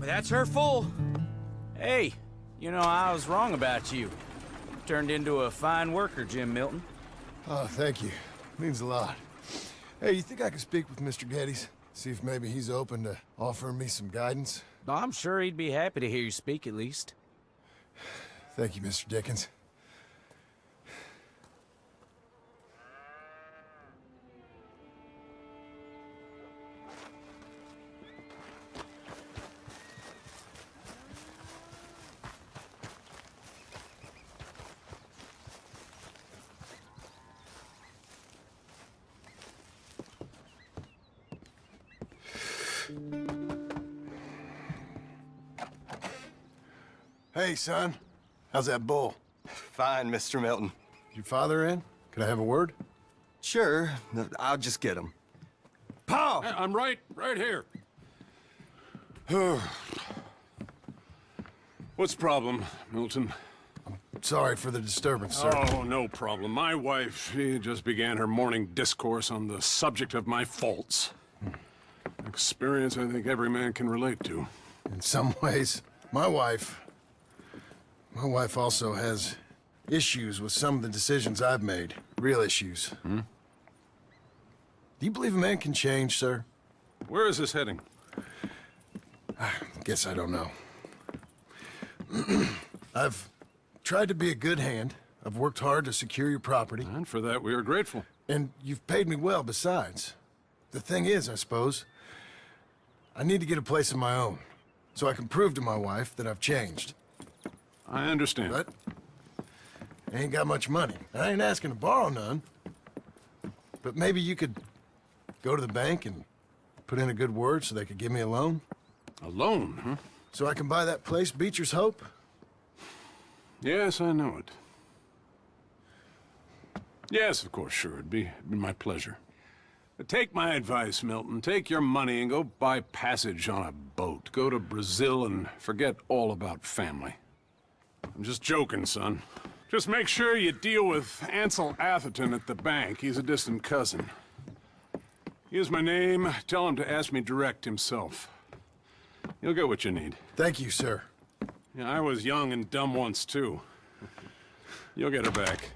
That's her full. Hey, you know, I was wrong about you. Turned into a fine worker, Jim Milton. Oh, thank you. Means a lot. Hey, you think I could speak with Mr. Geddes? See if maybe he's open to offering me some guidance? I'm sure he'd be happy to hear you speak, at least. Thank you, Mr. Dickens. Hey, son. How's that bull? Fine, Mr. Milton. Your father in? Can I have a word? Sure, I'll just get him. Pa! I'm right here. What's the problem, Milton? Sorry for the disturbance, sir. Oh, no problem. My wife, she just began her morning discourse on the subject of my faults. Experience I think every man can relate to. In some ways, my wife also has issues with some of the decisions I've made. Real issues. Do you believe a man can change, sir? Where is this heading? Guess I don't know. I've tried to be a good hand. I've worked hard to secure your property. And for that, we are grateful. And you've paid me well besides. The thing is, I suppose, I need to get a place of my own, so I can prove to my wife that I've changed. I understand. But I ain't got much money. I ain't asking to borrow none. But maybe you could go to the bank and put in a good word so they could give me a loan? A loan, huh? So I can buy that place, Beecher's Hope? Yes, I know it. Yes, of course, sure. It'd be my pleasure. But take my advice, Milton. Take your money and go buy passage on a boat. Go to Brazil and forget all about family. I'm just joking, son. Just make sure you deal with Ansel Atherton at the bank. He's a distant cousin. Here's my name. Tell him to ask me direct himself. You'll get what you need. Thank you, sir. Yeah, I was young and dumb once, too. You'll get her back.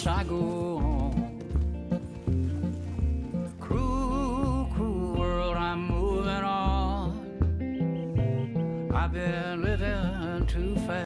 I go on. Cruel, cruel world, I'm moving on. I've been living too fast.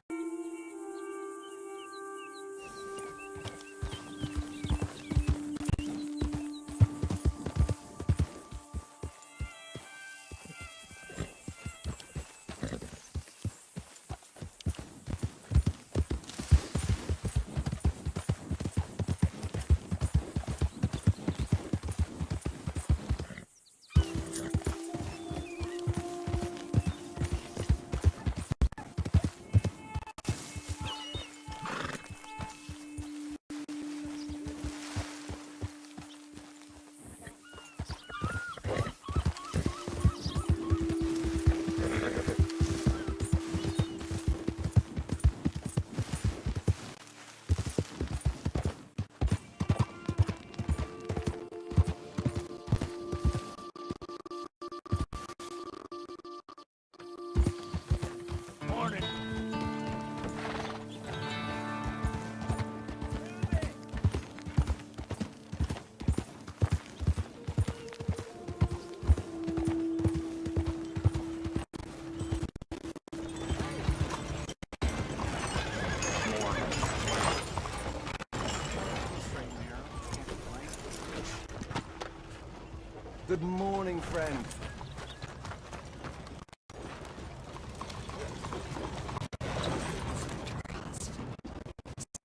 Good morning, friend.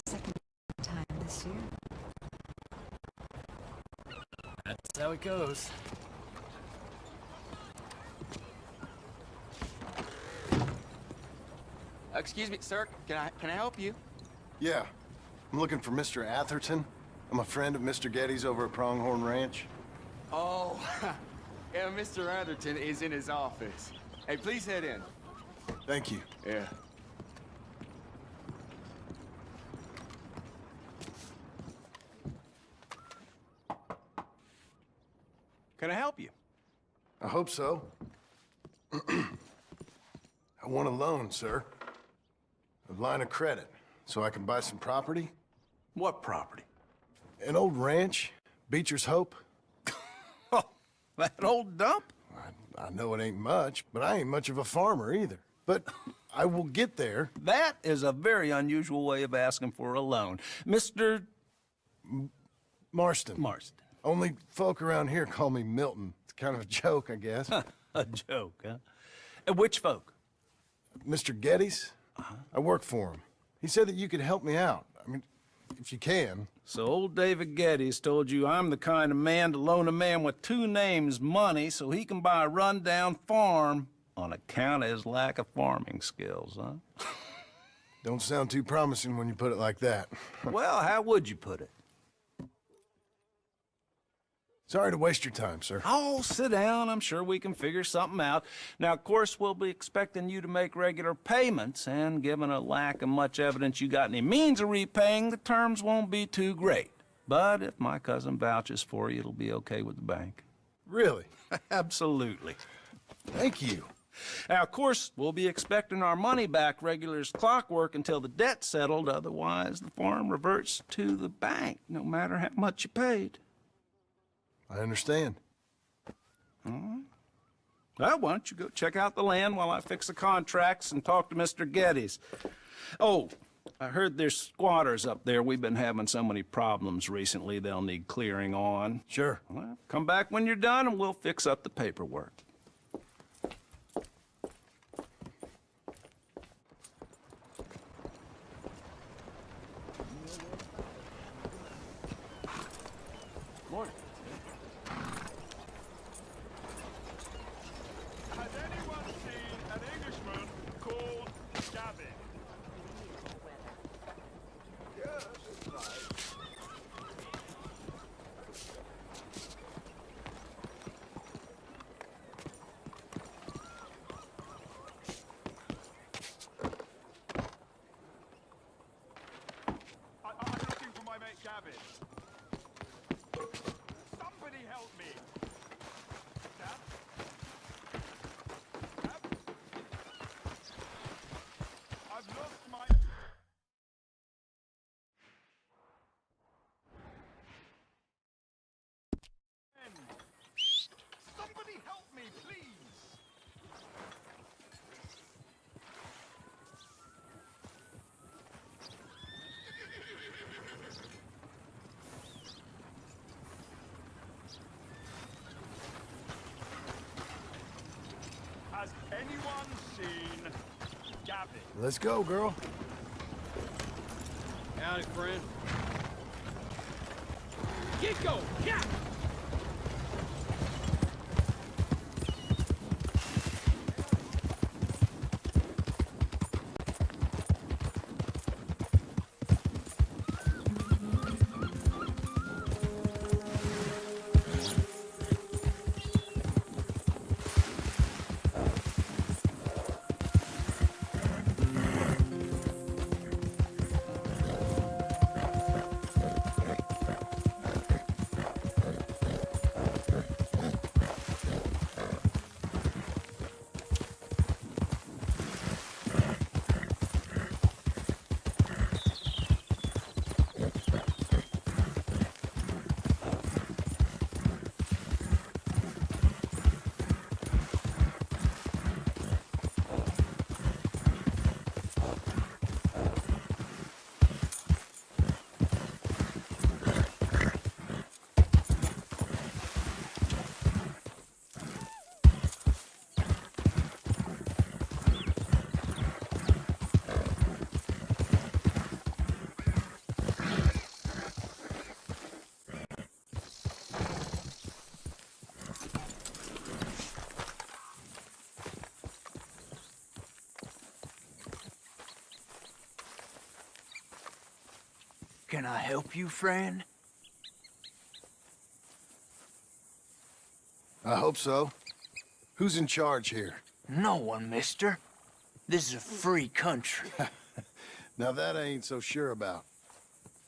Second time this year. That's how it goes. Excuse me, sir. Can I help you? Yeah. I'm looking for Mr. Atherton. I'm a friend of Mr. Getty's over at Pronghorn Ranch. Oh, yeah, Mr. Atherton is in his office. Hey, please head in. Thank you. Yeah. Can I help you? I hope so. I want a loan, sir. A line of credit, so I can buy some property. What property? An old ranch, Beecher's Hope. Oh, that old dump? I know it ain't much, but I ain't much of a farmer either. But I will get there. That is a very unusual way of asking for a loan. Mr. Marston. Marston. Only folk around here call me Milton. It's kind of a joke, I guess. A joke, huh? And which folk? Mr. Getty's? I work for him. He said that you could help me out. I mean, if you can. So old David Geddes told you I'm the kind of man to loan a man with two names money so he can buy a rundown farm on account of his lack of farming skills, huh? Don't sound too promising when you put it like that. Well, how would you put it? Sorry to waste your time, sir. Oh, sit down. I'm sure we can figure something out. Now, of course, we'll be expecting you to make regular payments, and given a lack of much evidence you got any means of repaying, the terms won't be too great. But if my cousin vouches for you, it'll be okay with the bank. Really? Absolutely. Thank you. Now, of course, we'll be expecting our money back regular as clockwork until the debt's settled. Otherwise, the farm reverts to the bank, no matter how much you paid. I understand. Well, why don't you go check out the land while I fix the contracts and talk to Mr. Geddes. Oh, I heard there's squatters up there. We've been having so many problems recently, they'll need clearing on. Sure. Well, come back when you're done and we'll fix up the paperwork. Morning. Has anyone seen an Englishman called Gavin? Yes, it's nice. I'm looking for my mate Gavin. Somebody help me! Gav? Gav? I've lost my... Somebody help me, please! Has anyone seen Gavin? Let's go, girl. Howdy, friend. Get going! Yeah! Can I help you, friend? I hope so. Who's in charge here? No one, mister. This is a free country. Now that I ain't so sure about.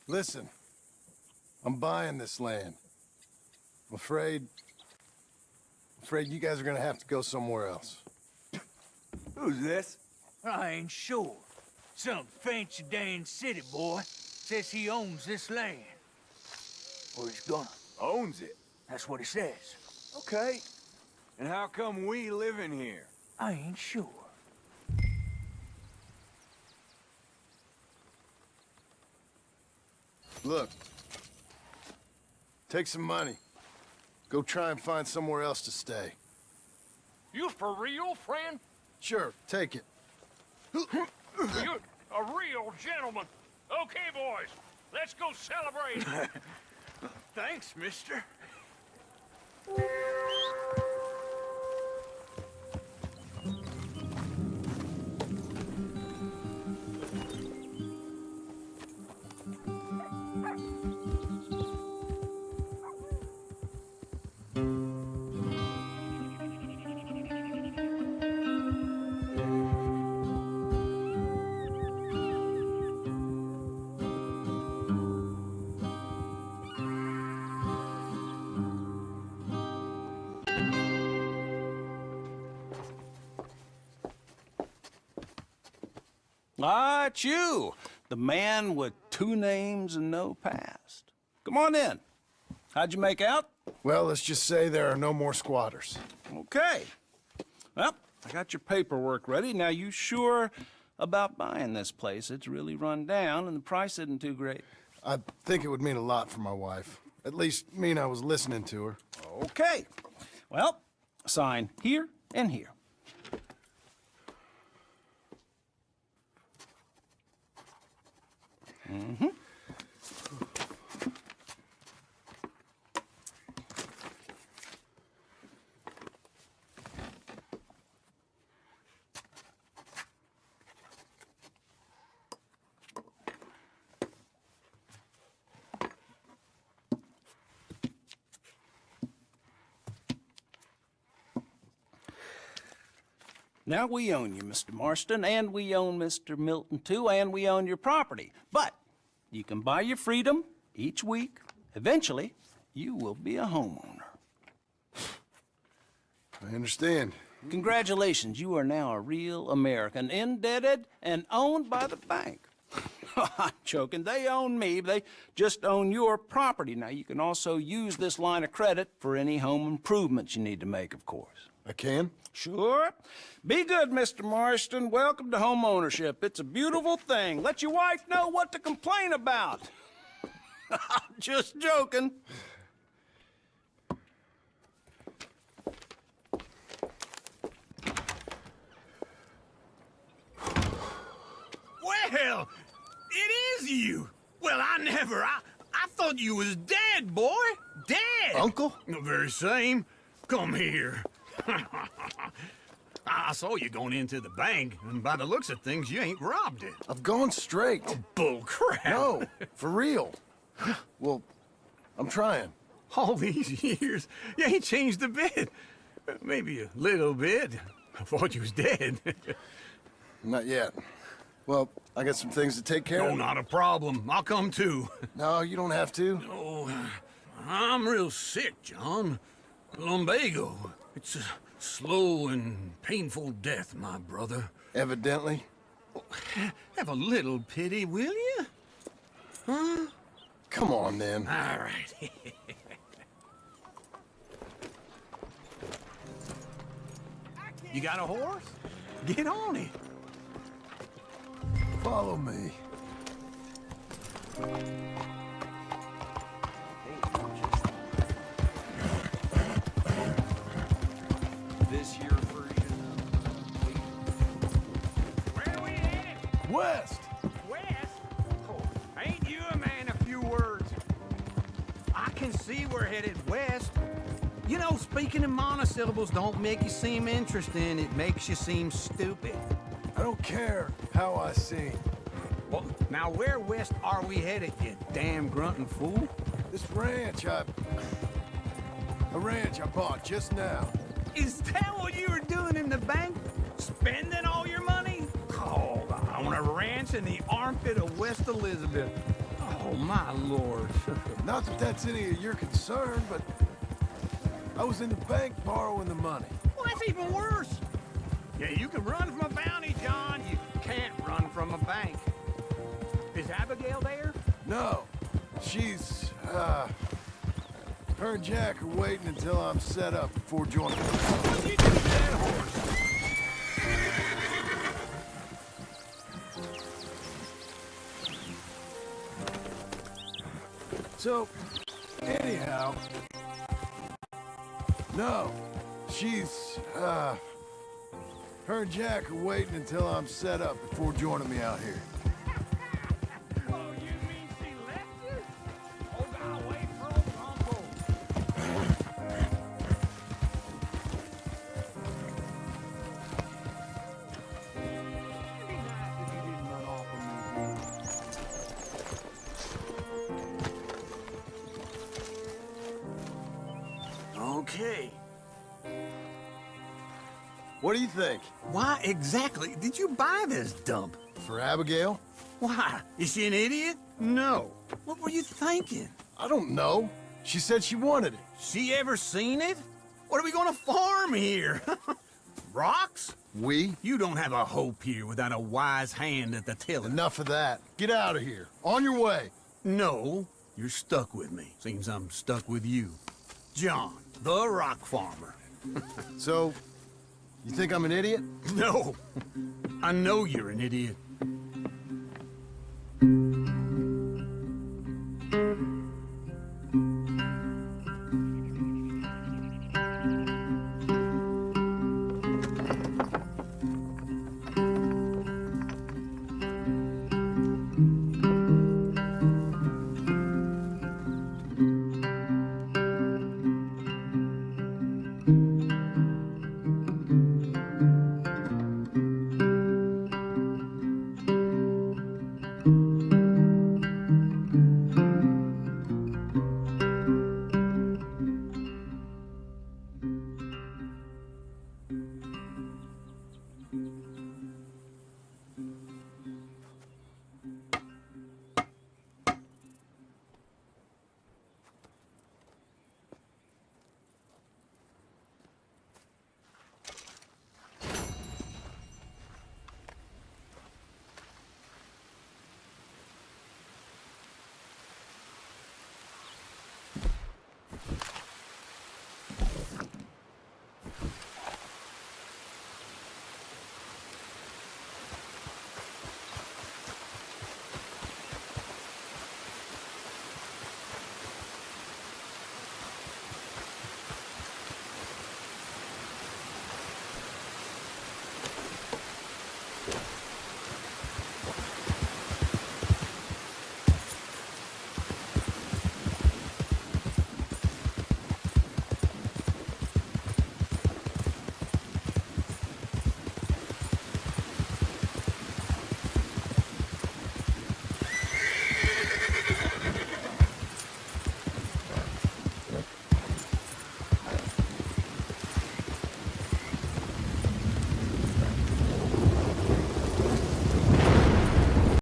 Listen, I'm buying this land. I'm afraid you guys are gonna have to go somewhere else. Who's this? I ain't sure. Some fancy Dan city boy says he owns this land. Or he's gonna. Owns it. That's what he says. Okay. And how come we live in here? I ain't sure. Look, take some money. Go try and find somewhere else to stay. You for real, friend? Sure, take it. You're a real gentleman. Okay, boys, let's go celebrate. Thanks, mister. Ah, it's you, the man with 2 names and no past. Come on in. How'd you make out? Well, let's just say there are no more squatters. Okay. Well, I got your paperwork ready. Now, you sure about buying this place? It's really run down, and the price isn't too great. I think it would mean a lot for my wife. At least mean I was listening to her. Okay. Well, sign here and here. Mm-hmm. Now, we own you, Mr. Marston, and we own Mr. Milton, too, and we own your property. But you can buy your freedom each week. Eventually, you will be a homeowner. I understand. Congratulations, you are now a real American, indebted and owned by the bank. I'm joking. They own me. They just own your property. Now, you can also use this line of credit for any home improvements you need to make, of course. I can? Sure. Be good, Mr. Marston. Welcome to home ownership. It's a beautiful thing. Let your wife know what to complain about. Just joking. Well, it is you. Well, I thought you was dead, boy. Dead. Uncle? The very same. Come here. I saw you going into the bank, and by the looks of things, you ain't robbed it. I've gone straight. Bull crap. No, for real. Well, I'm trying. All these years, you ain't changed a bit. Maybe a little bit. I thought you was dead. Not yet. Well, I got some things to take care No, of. not a problem. I'll come too. No, you don't have to. Oh, I'm real sick, John. Lumbago. It's a slow and painful death, my brother. Evidently. Have a little pity, will you? Huh? Come on, then. All right. You got a horse? Get on it. Follow me. This year version Where we at? West! West? Oh, ain't you a man of few words? I can see we're headed west. You know, speaking in monosyllables don't make you seem interesting. It makes you seem stupid. I don't care how I sing. Well, now where west are we headed, you damn grunting fool? This ranch a ranch I bought just now. Is that what you were doing in the bank? Spending all your money? Oh, on a ranch in the armpit of West Elizabeth. Oh, my lord. Not that that's any of your concern, but I was in the bank borrowing the money. Well, that's even worse. Yeah, you can run from a bounty, John. You can't run from a bank. Is Abigail there? No, she's, her and Jack are waiting until I'm set up before joining. What did you do to that horse? So, anyhow, no, she's, her and Jack are waiting until I'm set up before joining me out here. Oh, you mean she left you? Oh, God, wait for old Combo. It'd be nice if you didn't run off on me. Okay. What do you think? Why exactly did you buy this dump? For Abigail? Why? Is she an idiot? No. What were you thinking? I don't know. She said she wanted it. She ever seen it? What are we gonna farm here? Rocks? We? You don't have a hope here without a wise hand at the tiller. Enough of that. Get out of here. On your way. No, you're stuck with me. Seems I'm stuck with you. John, the rock farmer. So, you think I'm an idiot? No, I know you're an idiot.